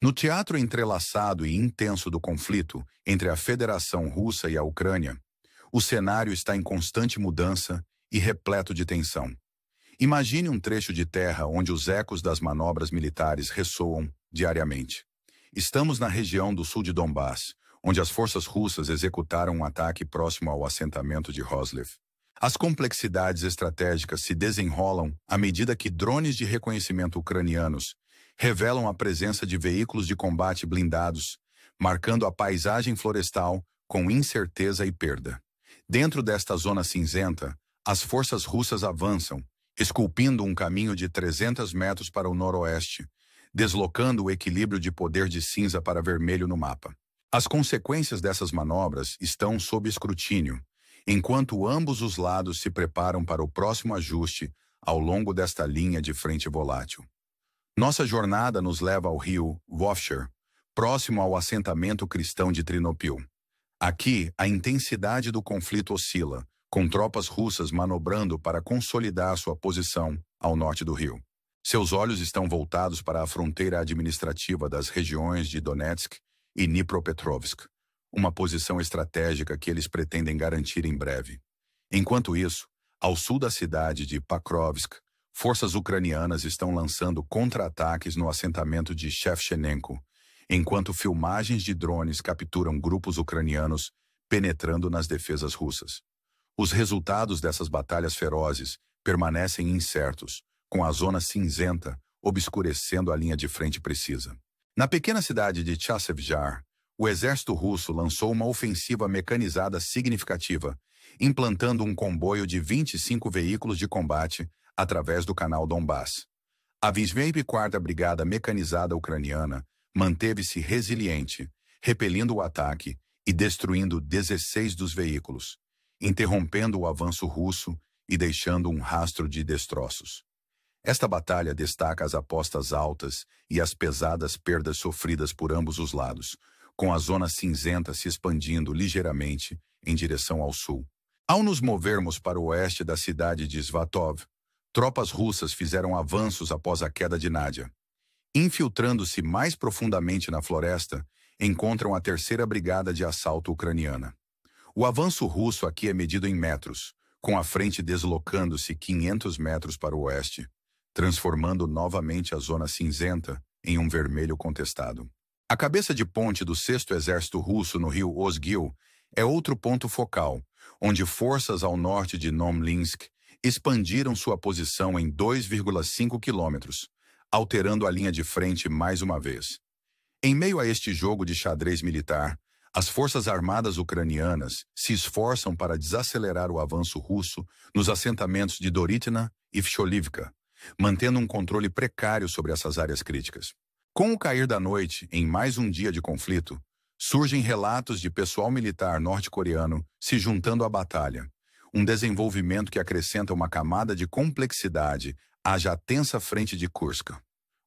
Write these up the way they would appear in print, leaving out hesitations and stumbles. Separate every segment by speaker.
Speaker 1: No teatro entrelaçado e intenso do conflito entre a Federação Russa e a Ucrânia, o cenário está em constante mudança e repleto de tensão. Imagine um trecho de terra onde os ecos das manobras militares ressoam diariamente. Estamos na região do sul de Donbass, onde as forças russas executaram um ataque próximo ao assentamento de Roslev. As complexidades estratégicas se desenrolam à medida que drones de reconhecimento ucranianos revelam a presença de veículos de combate blindados, marcando a paisagem florestal com incerteza e perda. Dentro desta zona cinzenta, as forças russas avançam, esculpindo um caminho de 300 metros para o noroeste, deslocando o equilíbrio de poder de cinza para vermelho no mapa. As consequências dessas manobras estão sob escrutínio, enquanto ambos os lados se preparam para o próximo ajuste ao longo desta linha de frente volátil. Nossa jornada nos leva ao rio Vovcher, próximo ao assentamento cristão de Trinopil. Aqui, a intensidade do conflito oscila, com tropas russas manobrando para consolidar sua posição ao norte do rio. Seus olhos estão voltados para a fronteira administrativa das regiões de Donetsk e Dnipropetrovsk, uma posição estratégica que eles pretendem garantir em breve. Enquanto isso, ao sul da cidade de Pakrovsk, forças ucranianas estão lançando contra-ataques no assentamento de Shevchenko, enquanto filmagens de drones capturam grupos ucranianos penetrando nas defesas russas. Os resultados dessas batalhas ferozes permanecem incertos, com a zona cinzenta obscurecendo a linha de frente precisa. Na pequena cidade de Chasiv Yar, o exército russo lançou uma ofensiva mecanizada significativa, implantando um comboio de 25 veículos de combate através do canal Donbass. A 24ª Brigada Mecanizada Ucraniana manteve-se resiliente, repelindo o ataque e destruindo 16 dos veículos, interrompendo o avanço russo e deixando um rastro de destroços. Esta batalha destaca as apostas altas e as pesadas perdas sofridas por ambos os lados, com a zona cinzenta se expandindo ligeiramente em direção ao sul. Ao nos movermos para o oeste da cidade de Svatov, tropas russas fizeram avanços após a queda de Nadia. Infiltrando-se mais profundamente na floresta, encontram a 3ª Brigada de Assalto Ucraniana. O avanço russo aqui é medido em metros, com a frente deslocando-se 500 metros para o oeste, transformando novamente a zona cinzenta em um vermelho contestado. A cabeça de ponte do 6º Exército Russo no rio Osgil é outro ponto focal, onde forças ao norte de Nomlinsk expandiram sua posição em 2,5 quilômetros, alterando a linha de frente mais uma vez. Em meio a este jogo de xadrez militar, as forças armadas ucranianas se esforçam para desacelerar o avanço russo nos assentamentos de Doritna e Vcholivka, mantendo um controle precário sobre essas áreas críticas. Com o cair da noite, em mais um dia de conflito, surgem relatos de pessoal militar norte-coreano se juntando à batalha, um desenvolvimento que acrescenta uma camada de complexidade à já tensa frente de Kursk.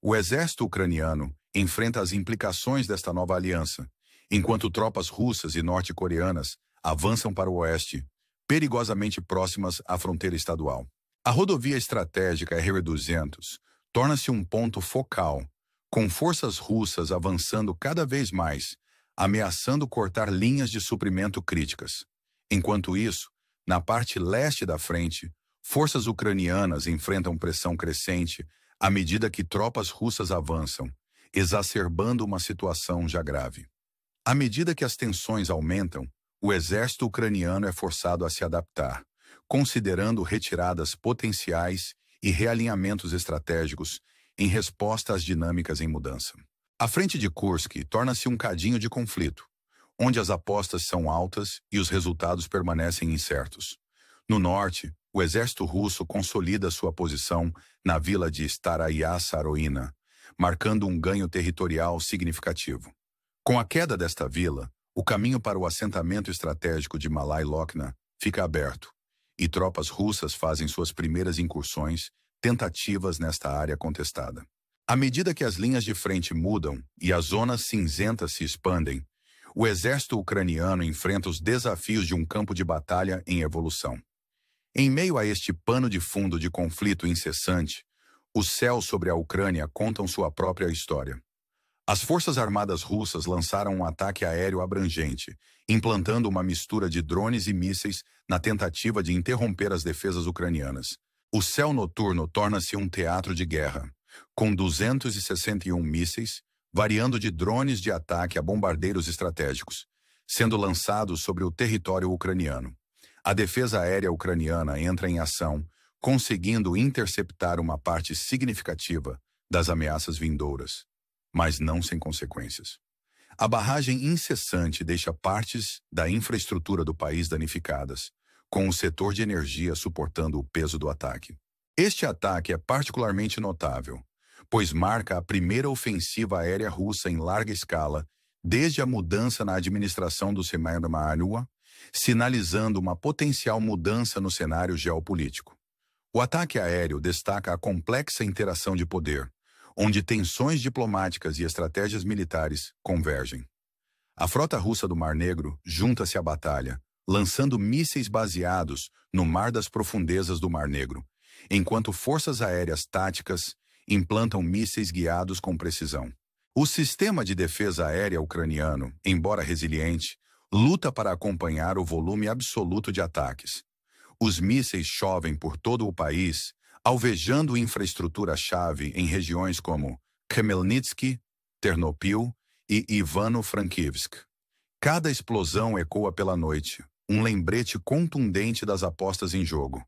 Speaker 1: O exército ucraniano enfrenta as implicações desta nova aliança, enquanto tropas russas e norte-coreanas avançam para o oeste, perigosamente próximas à fronteira estadual. A rodovia estratégica R-200 torna-se um ponto focal, com forças russas avançando cada vez mais, ameaçando cortar linhas de suprimento críticas. Enquanto isso, na parte leste da frente, forças ucranianas enfrentam pressão crescente à medida que tropas russas avançam, exacerbando uma situação já grave. À medida que as tensões aumentam, o exército ucraniano é forçado a se adaptar, considerando retiradas potenciais e realinhamentos estratégicos em resposta às dinâmicas em mudança. A frente de Kursk torna-se um cadinho de conflito, onde as apostas são altas e os resultados permanecem incertos. No norte, o exército russo consolida sua posição na vila de Staraya Saroina, marcando um ganho territorial significativo. Com a queda desta vila, o caminho para o assentamento estratégico de Malai Lokna fica aberto, e tropas russas fazem suas primeiras incursões, tentativas nesta área contestada. À medida que as linhas de frente mudam e as zonas cinzentas se expandem, o exército ucraniano enfrenta os desafios de um campo de batalha em evolução. Em meio a este pano de fundo de conflito incessante, os céus sobre a Ucrânia contam sua própria história. As Forças Armadas russas lançaram um ataque aéreo abrangente, implantando uma mistura de drones e mísseis na tentativa de interromper as defesas ucranianas. O céu noturno torna-se um teatro de guerra, com 261 mísseis, variando de drones de ataque a bombardeiros estratégicos, sendo lançados sobre o território ucraniano. A defesa aérea ucraniana entra em ação, conseguindo interceptar uma parte significativa das ameaças vindouras, mas não sem consequências. A barragem incessante deixa partes da infraestrutura do país danificadas, com o setor de energia suportando o peso do ataque. Este ataque é particularmente notável, pois marca a primeira ofensiva aérea russa em larga escala desde a mudança na administração do Semiramis, sinalizando uma potencial mudança no cenário geopolítico. O ataque aéreo destaca a complexa interação de poder, onde tensões diplomáticas e estratégias militares convergem. A frota russa do Mar Negro junta-se à batalha, lançando mísseis baseados no mar das profundezas do Mar Negro, enquanto forças aéreas táticas implantam mísseis guiados com precisão. O sistema de defesa aérea ucraniano, embora resiliente, luta para acompanhar o volume absoluto de ataques. Os mísseis chovem por todo o país, alvejando infraestrutura-chave em regiões como Khmelnytsky, Ternopil e Ivano-Frankivsk. Cada explosão ecoa pela noite, um lembrete contundente das apostas em jogo.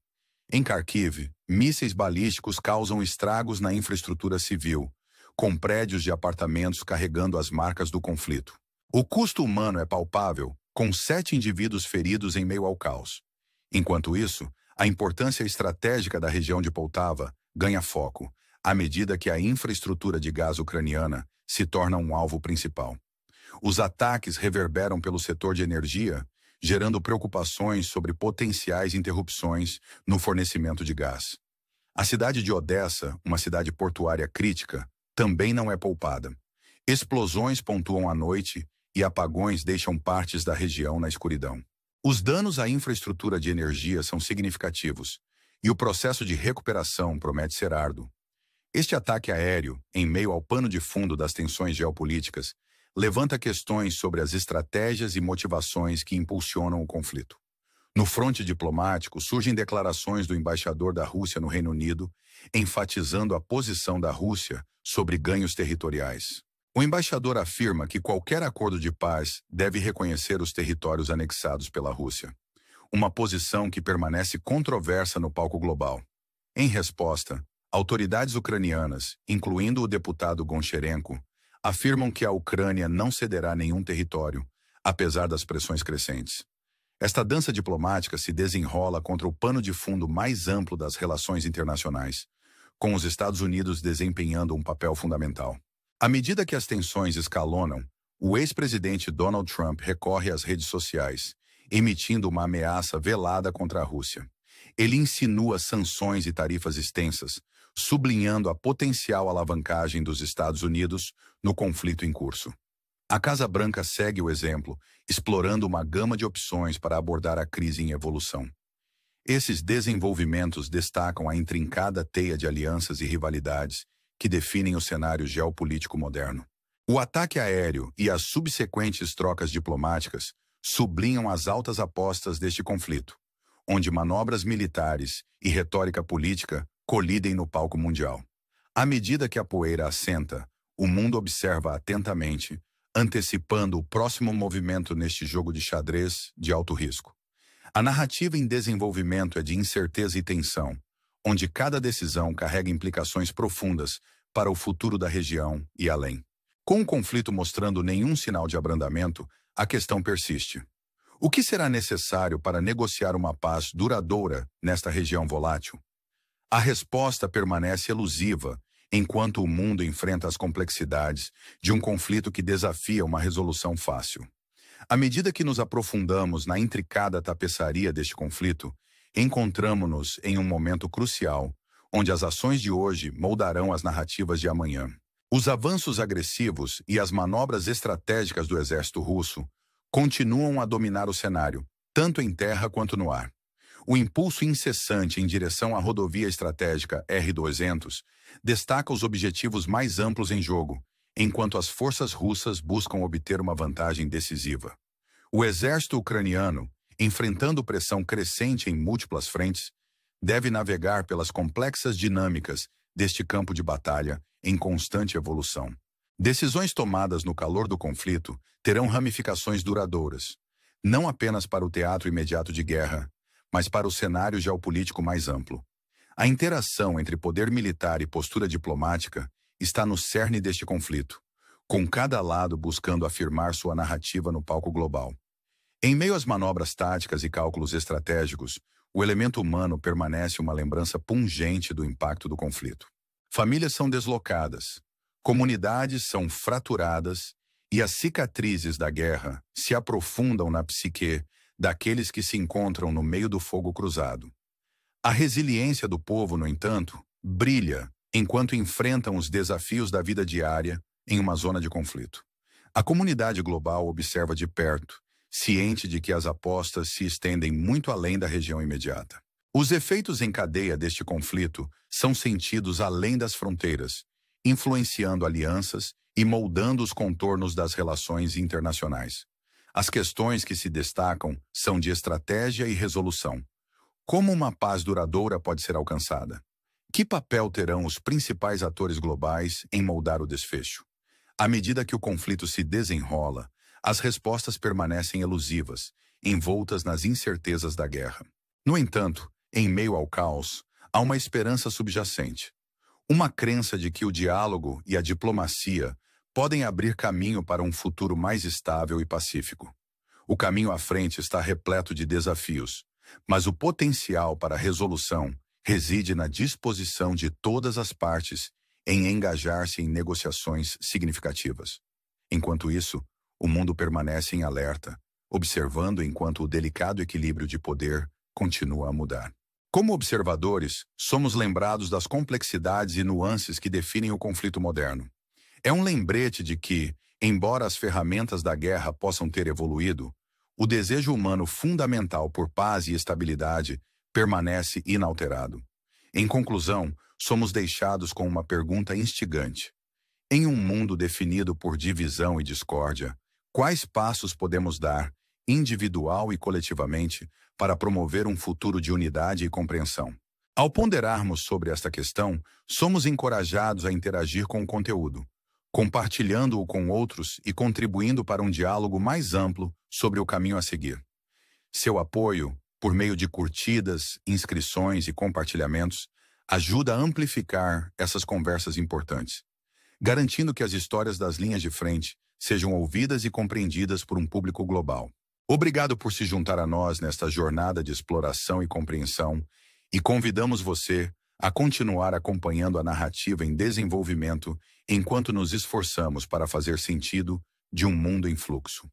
Speaker 1: Em Kharkiv, mísseis balísticos causam estragos na infraestrutura civil, com prédios de apartamentos carregando as marcas do conflito. O custo humano é palpável, com 7 indivíduos feridos em meio ao caos. Enquanto isso, a importância estratégica da região de Poltava ganha foco, à medida que a infraestrutura de gás ucraniana se torna um alvo principal. Os ataques reverberam pelo setor de energia, gerando preocupações sobre potenciais interrupções no fornecimento de gás. A cidade de Odessa, uma cidade portuária crítica, também não é poupada. Explosões pontuam à noite e apagões deixam partes da região na escuridão. Os danos à infraestrutura de energia são significativos, e o processo de recuperação promete ser árduo. Este ataque aéreo, em meio ao pano de fundo das tensões geopolíticas, levanta questões sobre as estratégias e motivações que impulsionam o conflito. No fronte diplomático, surgem declarações do embaixador da Rússia no Reino Unido, enfatizando a posição da Rússia sobre ganhos territoriais. O embaixador afirma que qualquer acordo de paz deve reconhecer os territórios anexados pela Rússia, uma posição que permanece controversa no palco global. Em resposta, autoridades ucranianas, incluindo o deputado Goncharenko, afirmam que a Ucrânia não cederá nenhum território, apesar das pressões crescentes. Esta dança diplomática se desenrola contra o pano de fundo mais amplo das relações internacionais, com os Estados Unidos desempenhando um papel fundamental. À medida que as tensões escalonam, o ex-presidente Donald Trump recorre às redes sociais, emitindo uma ameaça velada contra a Rússia. Ele insinua sanções e tarifas extensas, sublinhando a potencial alavancagem dos Estados Unidos no conflito em curso. A Casa Branca segue o exemplo, explorando uma gama de opções para abordar a crise em evolução. Esses desenvolvimentos destacam a intrincada teia de alianças e rivalidades que definem o cenário geopolítico moderno. O ataque aéreo e as subsequentes trocas diplomáticas sublinham as altas apostas deste conflito, onde manobras militares e retórica política colidem no palco mundial. À medida que a poeira assenta, o mundo observa atentamente, antecipando o próximo movimento neste jogo de xadrez de alto risco. A narrativa em desenvolvimento é de incerteza e tensão, onde cada decisão carrega implicações profundas para o futuro da região e além. Com o conflito mostrando nenhum sinal de abrandamento, a questão persiste. O que será necessário para negociar uma paz duradoura nesta região volátil? A resposta permanece elusiva, enquanto o mundo enfrenta as complexidades de um conflito que desafia uma resolução fácil. À medida que nos aprofundamos na intricada tapeçaria deste conflito, encontramo-nos em um momento crucial, onde as ações de hoje moldarão as narrativas de amanhã. Os avanços agressivos e as manobras estratégicas do exército russo continuam a dominar o cenário, tanto em terra quanto no ar. O impulso incessante em direção à rodovia estratégica R-200 destaca os objetivos mais amplos em jogo, enquanto as forças russas buscam obter uma vantagem decisiva. O exército ucraniano, enfrentando pressão crescente em múltiplas frentes, deve navegar pelas complexas dinâmicas deste campo de batalha em constante evolução. Decisões tomadas no calor do conflito terão ramificações duradouras, não apenas para o teatro imediato de guerra, mas para o cenário geopolítico mais amplo. A interação entre poder militar e postura diplomática está no cerne deste conflito, com cada lado buscando afirmar sua narrativa no palco global. Em meio às manobras táticas e cálculos estratégicos, o elemento humano permanece uma lembrança pungente do impacto do conflito. Famílias são deslocadas, comunidades são fraturadas e as cicatrizes da guerra se aprofundam na psique daqueles que se encontram no meio do fogo cruzado. A resiliência do povo, no entanto, brilha enquanto enfrentam os desafios da vida diária em uma zona de conflito. A comunidade global observa de perto, ciente de que as apostas se estendem muito além da região imediata. Os efeitos em cadeia deste conflito são sentidos além das fronteiras, influenciando alianças e moldando os contornos das relações internacionais. As questões que se destacam são de estratégia e resolução. Como uma paz duradoura pode ser alcançada? Que papel terão os principais atores globais em moldar o desfecho? À medida que o conflito se desenrola, as respostas permanecem elusivas, envoltas nas incertezas da guerra. No entanto, em meio ao caos, há uma esperança subjacente. Uma crença de que o diálogo e a diplomacia podem abrir caminho para um futuro mais estável e pacífico. O caminho à frente está repleto de desafios, mas o potencial para a resolução reside na disposição de todas as partes em engajar-se em negociações significativas. Enquanto isso, o mundo permanece em alerta, observando enquanto o delicado equilíbrio de poder continua a mudar. Como observadores, somos lembrados das complexidades e nuances que definem o conflito moderno. É um lembrete de que, embora as ferramentas da guerra possam ter evoluído, o desejo humano fundamental por paz e estabilidade permanece inalterado. Em conclusão, somos deixados com uma pergunta instigante. Em um mundo definido por divisão e discórdia, quais passos podemos dar, individual e coletivamente, para promover um futuro de unidade e compreensão? Ao ponderarmos sobre esta questão, somos encorajados a interagir com o conteúdo, compartilhando-o com outros e contribuindo para um diálogo mais amplo sobre o caminho a seguir. Seu apoio, por meio de curtidas, inscrições e compartilhamentos, ajuda a amplificar essas conversas importantes, garantindo que as histórias das linhas de frente sejam ouvidas e compreendidas por um público global. Obrigado por se juntar a nós nesta jornada de exploração e compreensão e convidamos você a continuar acompanhando a narrativa em desenvolvimento enquanto nos esforçamos para fazer sentido de um mundo em fluxo.